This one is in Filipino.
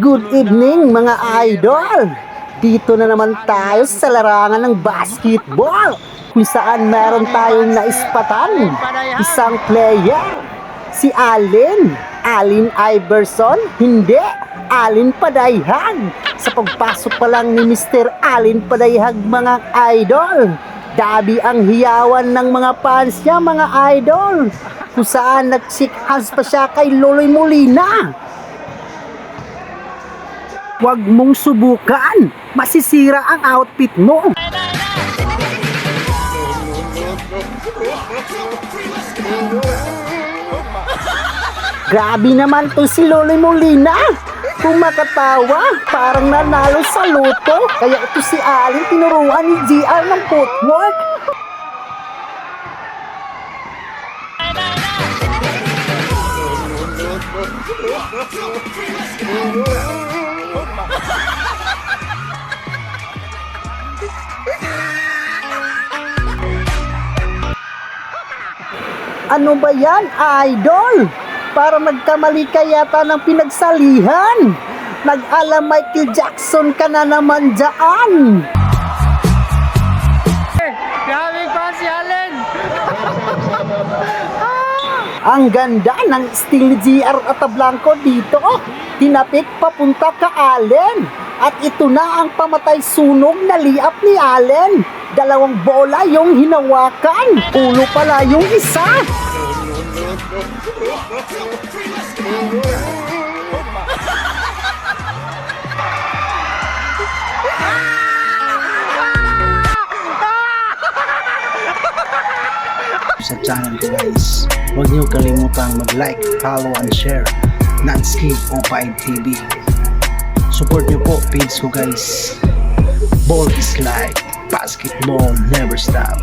Good evening mga idol! Dito na naman tayo sa larangan ng basketball kung saan meron tayong naispatan isang player, si Allen Iverson, hindi, Allen Padayhag. Sa pagpasok pa lang ni Mr. Allen Padayhag mga idol, dabi ang hiyawan ng mga fans niya mga idol, kung saan nag-shake hands pa siya kay Loloy Molina. Huwag mong subukan, masisira ang outfit mo. Grabe naman to si Loloy Molina. Kung makatawa, parang nanalo sa loto. Kaya ito si Allen tinuruan ni GR ng footwork. Ano ba yan, idol? Para nagkamali ka yata ng pinagsalihan. Nag-ala Michael Jackson ka na naman dyan. Grabe pa si Allen! Ang ganda ng sting ni GR Atablanco dito. Tinapik papunta ka Allen. At ito na ang pamatay sunog na liap ni Allen. Dalawang bola yung hinawakan. Ulo pala yung isa. Sa channel ko guys, huwag niyo kalimutang mag-like, follow and share Nanskip O5 TV. Support niyo po page ko guys. Ball is life, basketball never stop.